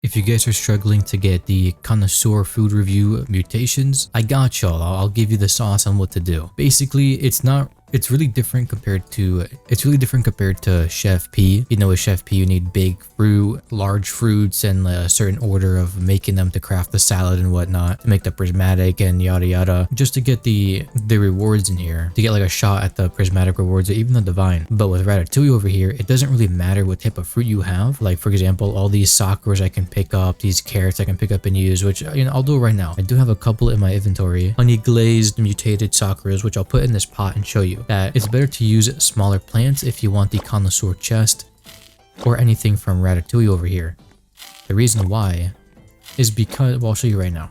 If you guys are struggling to get the connoisseur food review mutations, I got y'all. I'll give you the sauce on what to do. Basically, it's really different compared to Chef P. You know, with Chef P, you need big fruit, large fruits, and a certain order of making them to craft the salad and whatnot, to make the prismatic and yada yada, just to get the rewards in here, to get like a shot at the prismatic rewards or even the divine. But with Ratatouille over here, it doesn't really matter what type of fruit you have. Like for example, all these sakuras I can pick up, these carrots I can pick up and use, which I'll do it right now. I do have a couple in my inventory, honey glazed mutated sakuras, which I'll put in this pot and show you that it's better to use smaller plants if you want the connoisseur chest or anything from Ratatouille over here. The reason why is because, well, I'll show you right now.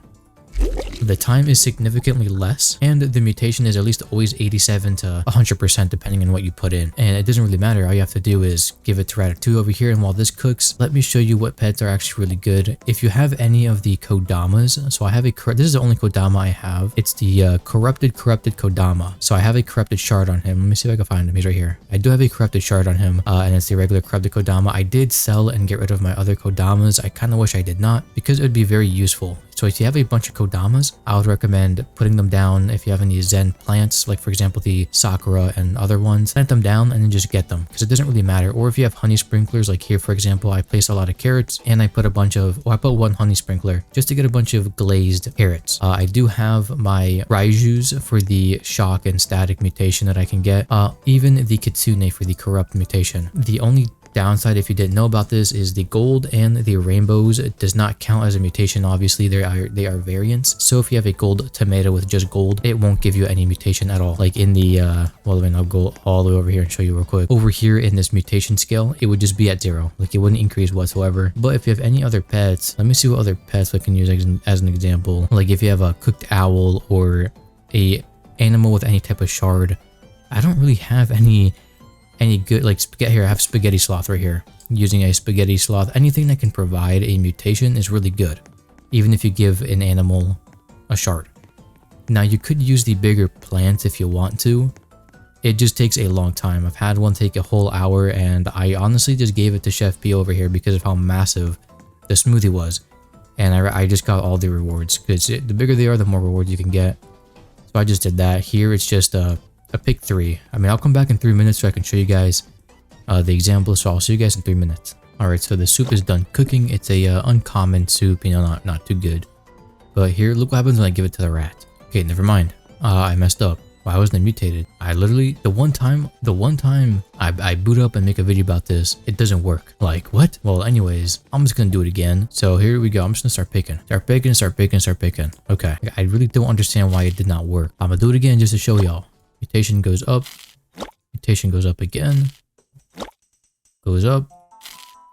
The time is significantly less, and the mutation is at least always 87 to 100% depending on what you put in. And it doesn't really matter. All you have to do is give it to Ratatouille over here, and while this cooks, let me show you what pets are actually really good. If you have any of the Kodamas, so I have this is the only Kodama I have. It's the corrupted Kodama. So I have a corrupted shard on him. Let me see if I can find him. He's right here. I do have a corrupted shard on him, and it's the regular corrupted Kodama. I did sell and get rid of my other Kodamas. I kind of wish I did not, because it would be very useful. So if you have a bunch of Kodamas, I would recommend putting them down. If you have any Zen plants, like for example the Sakura and other ones, plant them down and then just get them, because it doesn't really matter. Or if you have honey sprinklers, like here for example, I placed a lot of carrots and I put I put one honey sprinkler just to get a bunch of glazed carrots. I do have my Raijus for the shock and static mutation that I can get, even the Kitsune for the corrupt mutation. The only downside, if you didn't know about this, is the gold and the rainbows. It does not count as a mutation. Obviously they are variants, so if you have a gold tomato with just gold, it won't give you any mutation at all. Like in the well, then I'll go all the way over here and show you real quick. Over here in this mutation scale, it would just be at 0. Like it wouldn't increase whatsoever. But if you have any other pets, let me see what other pets I can use as an example. Like if you have a cooked owl or a animal with any type of shard, I don't really have any good, like spaghetti. Here I have spaghetti sloth right here. Using a spaghetti sloth, anything that can provide a mutation is really good, even if you give an animal a shard. Now you could use the bigger plants if you want to. It just takes a long time. I've had one take a whole hour, and I honestly just gave it to Chef P over here because of how massive the smoothie was, and I just got all the rewards, because the bigger they are, the more rewards you can get. So I just did that. Here it's just a pick 3. I mean, I'll come back in 3 minutes so I can show you guys the example. So I'll see you guys in 3 minutes. All right, so the soup is done cooking. It's a uncommon soup, not too good. But here, look what happens when I give it to the rat. Okay, never mind. I messed up. Why wasn't it mutated? I literally, the one time I boot up and make a video about this, it doesn't work. Like, what? Well, anyways, I'm just gonna do it again. So here we go. I'm just gonna start picking. Start picking. Okay. I really don't understand why it did not work. I'm gonna do it again just to show y'all. Mutation goes up. Mutation goes up again. Goes up.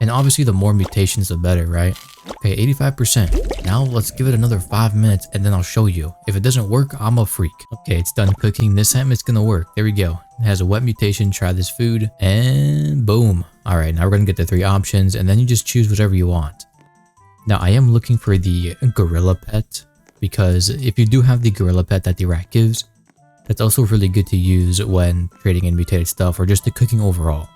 And obviously the more mutations, the better, right? Okay, 85%. Now let's give it another 5 minutes and then I'll show you. If it doesn't work, I'm a freak. Okay, it's done cooking. This time it's gonna work. There we go. It has a wet mutation. Try this food and boom. All right, now we're gonna get the 3 options and then you just choose whatever you want. Now I am looking for the gorilla pet, because if you do have the gorilla pet that the rat gives, that's also really good to use when trading in mutated stuff or just the cooking overall.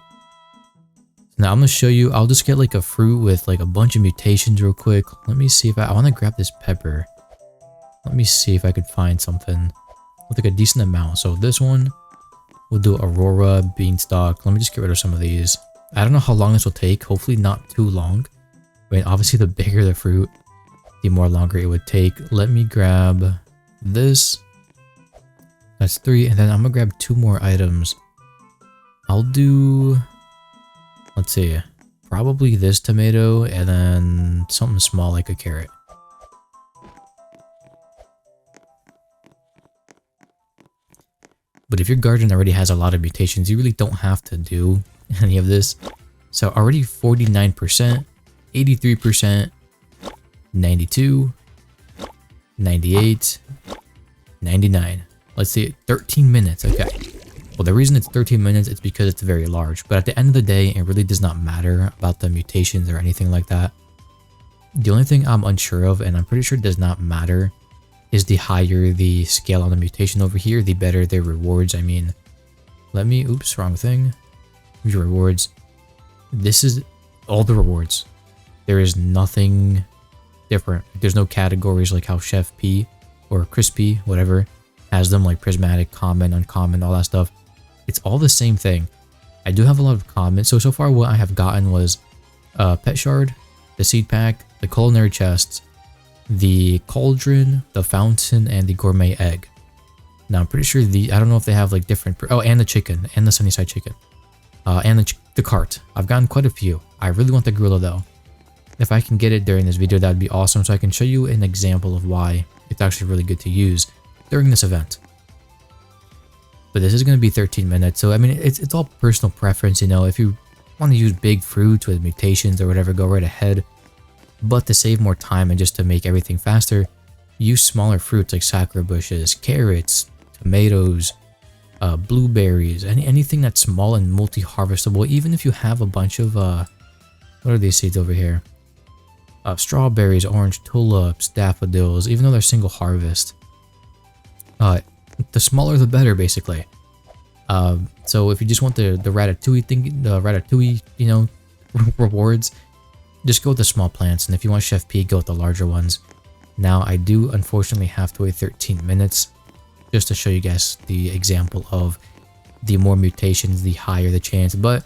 Now I'm gonna show you, I'll just get like a fruit with like a bunch of mutations real quick. Let me see if I want to grab this pepper. Let me see if I could find something with like a decent amount. So this one, we'll do Aurora, Beanstalk. Let me just get rid of some of these. I don't know how long this will take. Hopefully not too long. I mean, obviously the bigger the fruit, the more longer it would take. Let me grab this. That's 3, and then I'm gonna grab 2 more items. I'll do, let's see, probably this tomato and then something small like a carrot. But if your garden already has a lot of mutations, you really don't have to do any of this. So already 49%, 83%, 92, 98, 99. Let's see, 13 minutes, okay. Well, the reason it's 13 minutes is because it's very large, but at the end of the day, it really does not matter about the mutations or anything like that. The only thing I'm unsure of, and I'm pretty sure does not matter, is the higher the scale on the mutation over here, the better their rewards. I mean, let me, oops, wrong thing. Your rewards. This is all the rewards. there is nothing different. There's no categories like how Chef P or Crispy, whatever, has them, like prismatic, common, uncommon, all that stuff. It's all the same thing. I do have a lot of common. So far what I have gotten was Pet Shard, the Seed Pack, the Culinary Chests, the Cauldron, the Fountain, and the Gourmet Egg. Now I'm pretty sure I don't know if they have like different, oh, and the chicken, and the Sunnyside chicken, and the cart. I've gotten quite a few. I really want the gorilla though. If I can get it during this video, that'd be awesome, so I can show you an example of why it's actually really good to use during this event. But this is going to be 13 minutes, so I mean, it's all personal preference, you know. If you want to use big fruits with mutations or whatever, go right ahead. But to save more time and just to make everything faster, use smaller fruits like sakura bushes, carrots, tomatoes, blueberries, anything that's small and multi-harvestable. Even if you have a bunch of, what are these seeds over here? Strawberries, orange tulips, daffodils, even though they're single harvest. The smaller the better, basically. So if you just want the ratatouille thing, the ratatouille, you know, rewards, just go with the small plants. And if you want Chef P, go with the larger ones. Now I do unfortunately have to wait 13 minutes just to show you guys the example of the more mutations, the higher the chance. But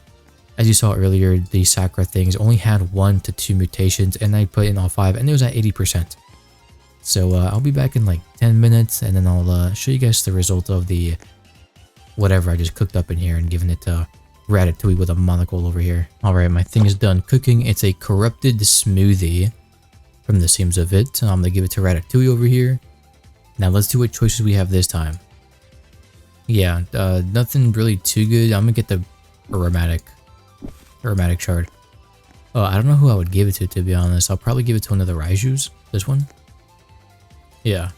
as you saw earlier, the Sakura things only had 1 to 2 mutations, and I put in all 5, and it was at 80%. So I'll be back in like 10 minutes, and then I'll show you guys the result of the whatever I just cooked up in here and given it to ratatouille with a monocle over here. Alright, my thing is done cooking. It's a corrupted smoothie from the seams of it. I'm gonna give it to ratatouille over here. Now let's see what choices we have this time. Yeah, nothing really too good. I'm gonna get the aromatic shard. Oh, I don't know who I would give it to be honest. I'll probably give it to one of the Raijus. This one? Yeah.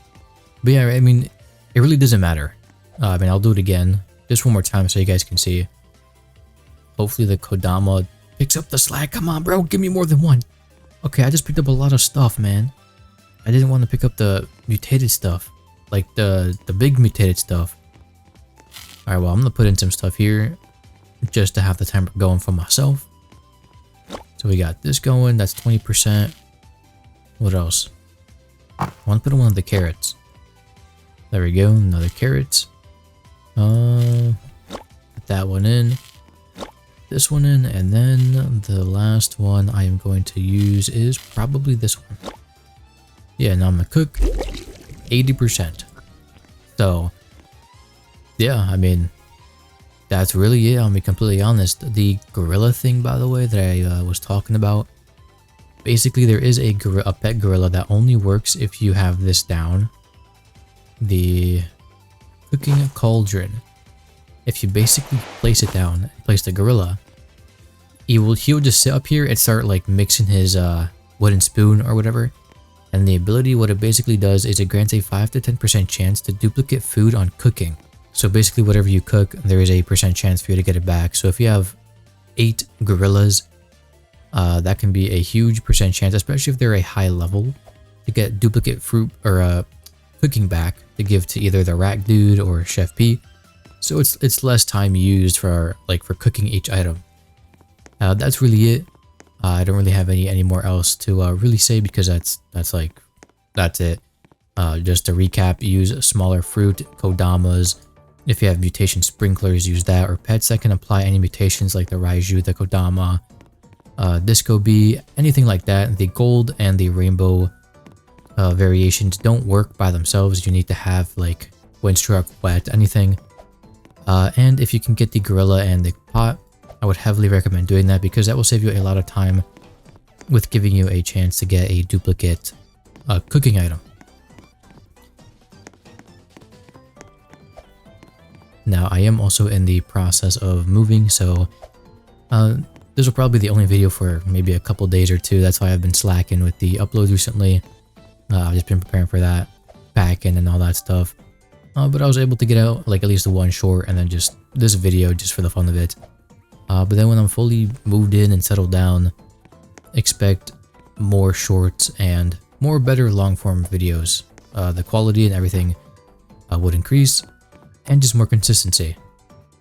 But yeah, I mean, it really doesn't matter. I mean, I'll do it again. Just one more time so you guys can see. Hopefully the Kodama picks up the slack. Come on, bro. Give me more than one. Okay, I just picked up a lot of stuff, man. I didn't want to pick up the mutated stuff. Like the big mutated stuff. Alright, well, I'm going to put in some stuff here. Just to have the timer going for myself. So we got this going. That's 20%. What else? I want to put in one of the carrots. There we go. Another carrot. Put that one in. This one in. And then the last one I am going to use is probably this one. Yeah, now I'm going to cook 80%. So, yeah, I mean, that's really it. I'll be completely honest. The gorilla thing, by the way, that I was talking about. Basically, there is a pet gorilla that only works if you have this down. The cooking cauldron. If you basically place it down, place the gorilla, he'll just sit up here and start like mixing his wooden spoon or whatever. And the ability, what it basically does is it grants a 5 to 10% chance to duplicate food on cooking. So basically whatever you cook, there is a % chance for you to get it back. So if you have 8 gorillas, that can be a huge % chance, especially if they're a high level, to get duplicate fruit or cooking back to give to either the rat dude or Chef P. So it's less time used for cooking each item. That's really it. I don't really have any more else to really say because that's it. Just to recap, use smaller fruit, kodamas. If you have mutation sprinklers, use that, or pets that can apply any mutations like the Raiju, the Kodama, Disco Bee, anything like that. The gold and the rainbow variations don't work by themselves. You need to have like Windstruck, Wet, anything. And if you can get the gorilla and the pot, I would heavily recommend doing that because that will save you a lot of time with giving you a chance to get a duplicate cooking item. Now, I am also in the process of moving, so this will probably be the only video for maybe a couple days or two. That's why I've been slacking with the uploads recently. I've just been preparing for that, packing and all that stuff. But I was able to get out like at least one short and then just this video just for the fun of it. But then when I'm fully moved in and settled down, expect more shorts and more better long form videos. The quality and everything would increase and just more consistency.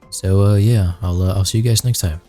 So yeah, I'll see you guys next time.